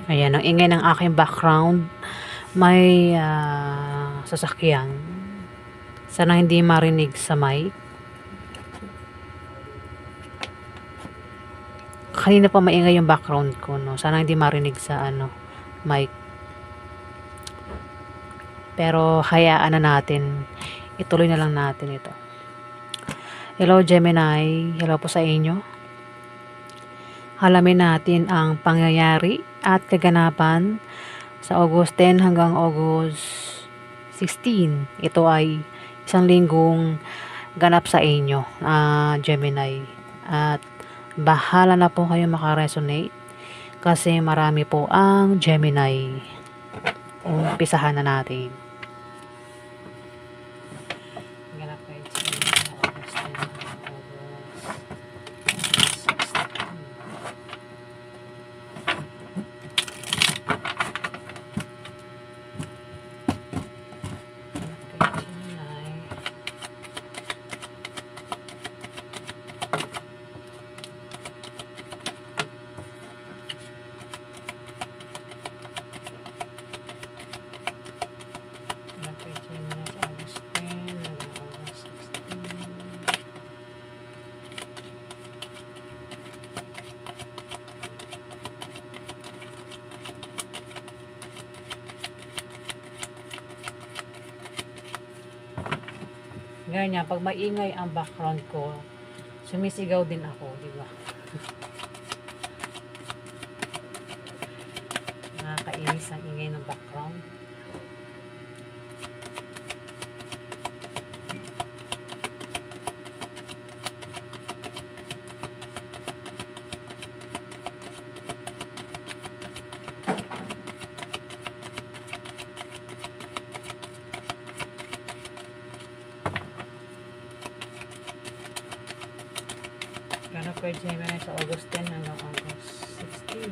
Ayan, ang ingay ng aking background. May sasakyan. Sana hindi marinig sa mic. Kanina pa maingay yung background ko, no? Sana hindi marinig sa mic. Pero hayaan na natin. Ituloy na lang natin ito. Hello Gemini, hello po sa inyo. Alamin natin ang pangyayari at kaganapan sa August 10 hanggang August 16. Ito ay isang linggong ganap sa inyo, Gemini. At bahala na po kayo makaresonate kasi marami po ang Gemini. Umpisahan na natin. Ganap kayo sa August 10 hanggang August 16. Ganyan, pag maingay ang background ko, sumisigaw din ako, di ba? Nakakainis ang ingay ng background. Ganap kayo Gemini sa August 10 hanggang August 16.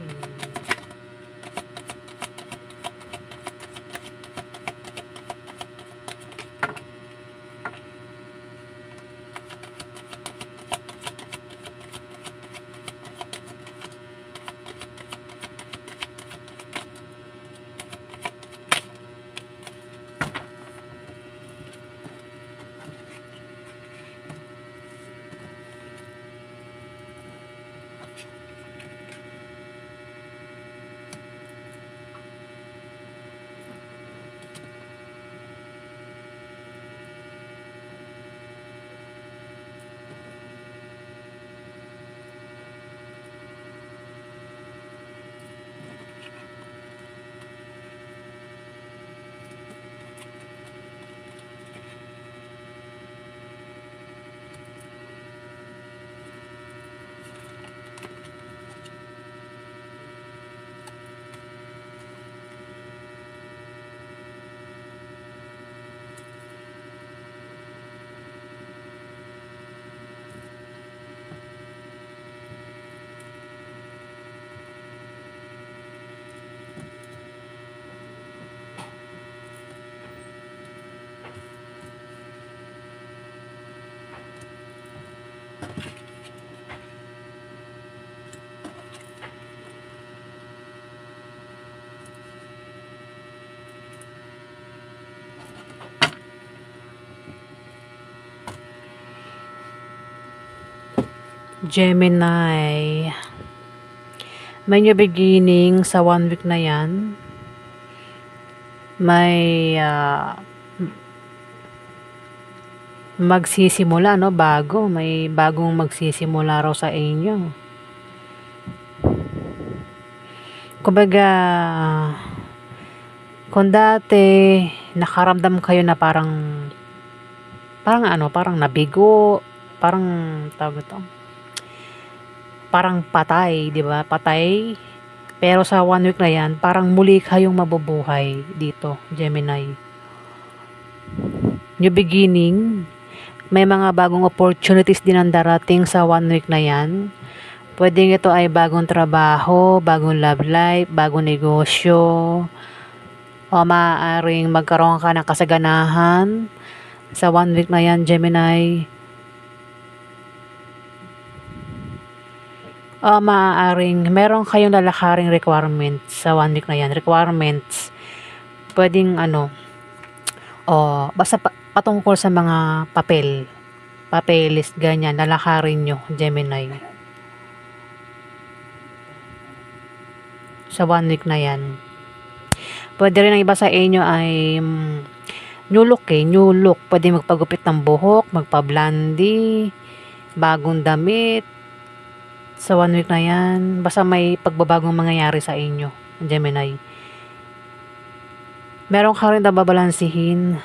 Gemini, may new beginning sa 1 week na yan. May magsisimula, no? May bagong magsisimula raw sa inyo. Kumbaga, kung dati nakaramdam kayo na parang nabigo, parang tawag ito, parang patay, di ba? Patay. Pero sa 1 week na yan, parang muli kayong mabubuhay dito, Gemini. New beginning. May mga bagong opportunities din ang darating sa 1 week na yan. Pwedeng ito ay bagong trabaho, bagong love life, bagong negosyo, o maaaring magkaroon ka ng kasaganahan sa 1 week na yan, Gemini. Maaaring meron kayong lalakaring requirements sa 1 week na yan. Requirements, pwedeng ano, basta patungkol sa mga papeles, ganyan, lalakarin nyo, Gemini. Sa 1 week na yan. Pwede rin ang iba sa inyo ay new look new look. Pwede magpagupit ng buhok, magpa-blondie, bagong damit. Sa 1 week na yan, basta may pagbabagong mangyayari sa inyo, Gemini. Meron ka rin na babalansihin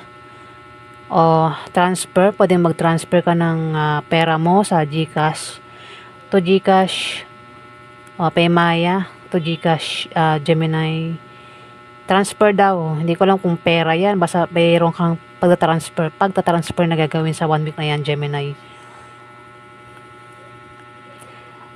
o transfer. Pwede mag-transfer ka ng pera mo sa GCash to GCash, Paymaya to GCash, Gemini. Transfer daw. Hindi ko alam kung pera yan. Basta mayroon kang pagta-transfer na gagawin sa 1 week na yan, Gemini.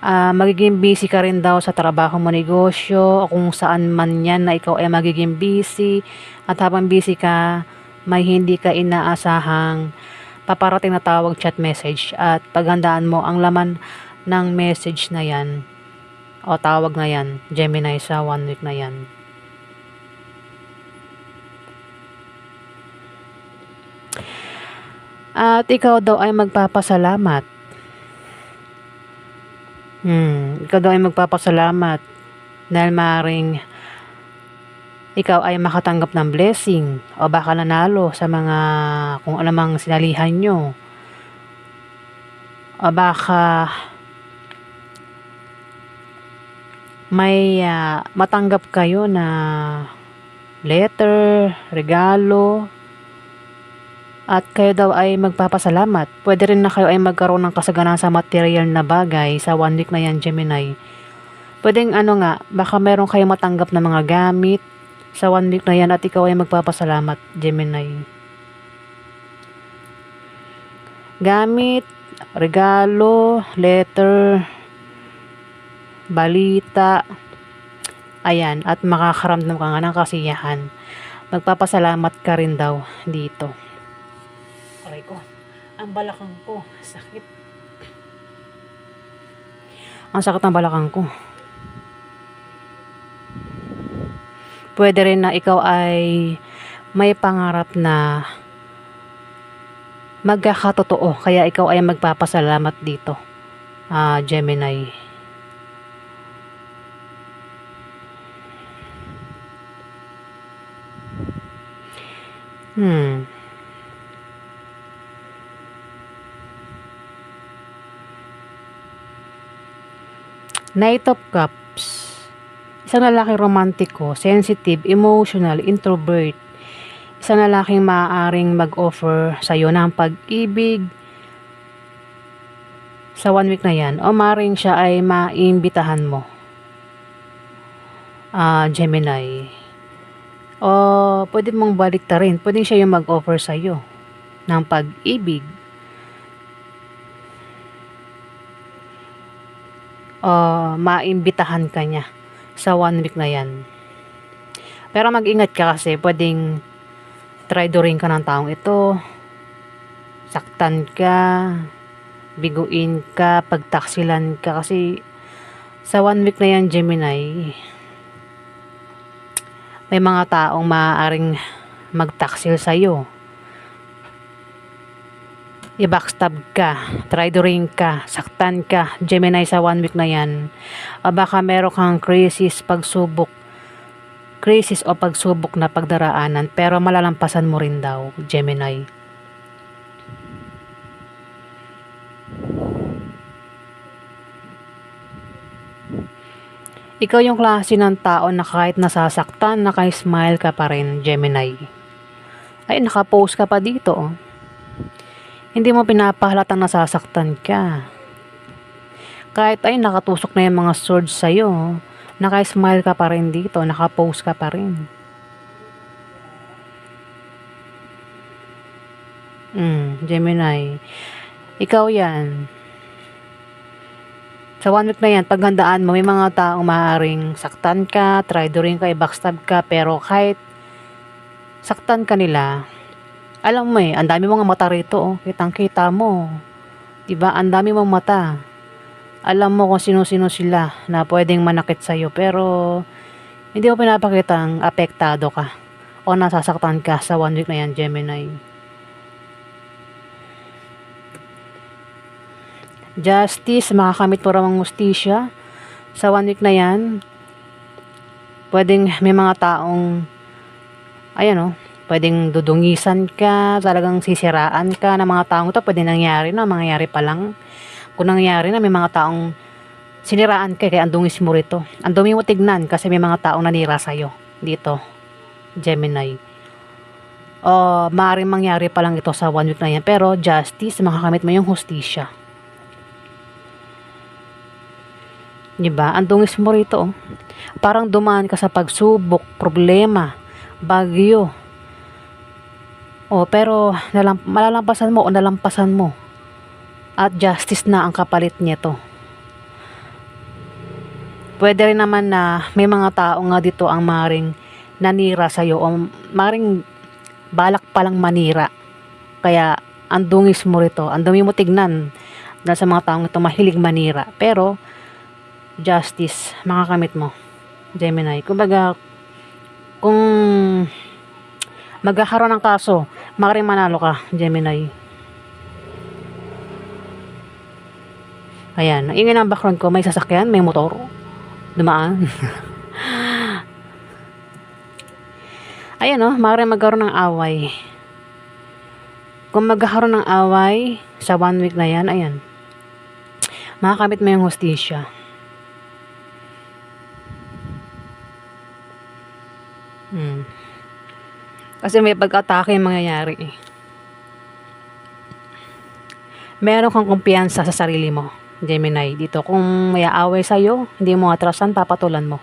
Magiging busy ka rin daw sa trabaho mo, negosyo, o kung saan man yan na ikaw ay magiging busy. At habang busy ka, may hindi ka inaasahang paparating na tawag, chat, message. At paghandaan mo ang laman ng message na yan o tawag na yan, Gemini, sa 1 week na yan. At ikaw daw ay magpapasalamat. Ikaw daw ay magpapasalamat dahil maaaring ikaw ay makatanggap ng blessing o baka nanalo sa mga kung anumang sinalihan nyo. O baka may matanggap kayo na letter, regalo, at kayo daw ay magpapasalamat. Pwede rin na kayo ay magkaroon ng kasaganan sa material na bagay sa 1 week na yan, Gemini. Pwedeng baka meron kayo matanggap na mga gamit sa 1 week na yan at ikaw ay magpapasalamat, Gemini. Gamit, regalo, letter, balita, ayan, at makakaramdam ka nga ng kasiyahan. Magpapasalamat ka rin daw dito. Aray ko, ang balakang ko, sakit. Ang sakit ng balakang ko. Pwede rin na ikaw ay may pangarap na magkakatotoo, kaya ikaw ay magpapasalamat dito, Gemini. Knight of Cups. Isang lalaking romantiko, sensitive, emotional, introvert. Isang lalaking maaaring mag-offer sa iyo ng pag-ibig sa 1 week na yan. O maaaring siya ay maimbitahan mo, Gemini. O pwede mong baliktarin. Pwede siya yung mag-offer sa iyo ng pag-ibig. Maimbitahan ka niya sa 1 week na yan. Pero mag-ingat ka kasi pwedeng traidorin ka ng taong ito, saktan ka, biguin ka, pagtaksilan ka, kasi sa 1 week na yan, Gemini, may mga taong maaaring magtaksil sa'yo. I-backstab ka, traidoring ka, saktan ka, Gemini, sa 1 week na yan. O baka meron kang crisis o pagsubok na pagdaraanan, pero malalampasan mo rin daw, Gemini. Ikaw yung klase ng tao na kahit nasasaktan, naka-smile ka pa rin, Gemini. Ay, naka-post ka pa dito, Hindi mo pinapahalatang nasasaktan ka. Kahit ay nakatusok na yung mga swords sa'yo, naka-smile ka pa rin dito, naka-pose ka pa rin. Gemini. Ikaw yan. Sa 1 week na yan, paghandaan mo, may mga taong maaaring saktan ka, traidoring ka, i-backstab ka, pero kahit saktan ka nila, alam mo ang dami mong mata rito, kitang-kita mo. Diba? Ang dami mong mata. Alam mo kung sino-sino sila na pwedeng manakit sa'yo, pero hindi mo pinapakitang apektado ka o nasasaktan ka sa 1 week na yan, Gemini. Justice, makakamit mo raw ang hustisya sa 1 week na yan. Pwedeng may mga taong, ayan pwedeng dudungisan ka, talagang sisiraan ka ng mga taong ito. Pwede nangyari na, mangyayari pa lang. Kung nangyari na, may mga taong siniraan ka, kaya ang dungis mo rito. Ang dumi mo tignan kasi may mga taong nanira sa'yo dito, Gemini. O maaaring mangyari pa lang ito sa 1 week na yan, pero justice, makakamit mo yung hustisya. Diba? Ang dungis mo rito. Parang dumaan ka sa pagsubok, problema, bagyo. Pero malalampasan mo o nalampasan mo. At justice na ang kapalit nito. Pwede rin naman na may mga tao nga dito ang maring nanira sa'yo o maring balak palang manira. Kaya ang dungis mo rito, ang dumi mo tignan dahil sa mga taong ito mahilig manira. Pero justice, makakamit mo, Gemini. Kumbaga, kung magkakaroon ng kaso, maaaring manalo ka, Gemini. Ayan, ingin ang background ko, may sasakyan, may motor, dumaan. Ayan maaaring magkaroon ng away. Kung magkakaroon ng away sa 1 week na yan, ayan, makakamit mo yung hustisya. Kasi may pag-atake yung mangyayari. Meron kang kumpiyansa sa sarili mo, Gemini. Dito, kung may aaway sa'yo, hindi mo atrasan, papatulan mo.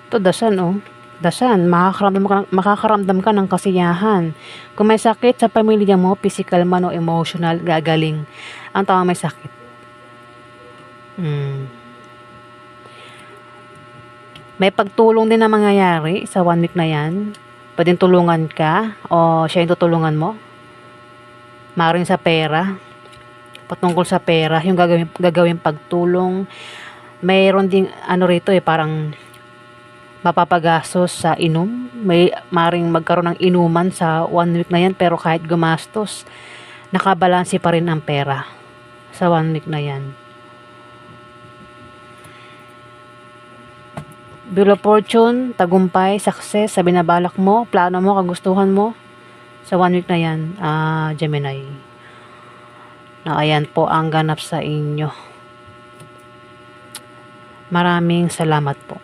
Ito, dasan dasan, makakaramdam ka ng kasiyahan. Kung may sakit sa pamilya mo, physical man o emotional, gagaling ang tao may sakit. May pagtulong din na mangyayari sa 1 week na yan. Pwedeng tulungan ka o siya yung tutulungan mo. Maaaring sa pera, patungkol sa pera, yung gagawin pagtulong. Mayroon ding rito parang mapapagastos sa inom. Maaaring magkaroon ng inuman sa 1 week na yan, pero kahit gumastos, nakabalanse pa rin ang pera sa 1 week na yan. Wheel of Fortune, tagumpay, success sa binabalak mo, plano mo, kagustuhan mo sa 1 week na yan, Gemini. Ayan po ang ganap sa inyo. Maraming salamat po.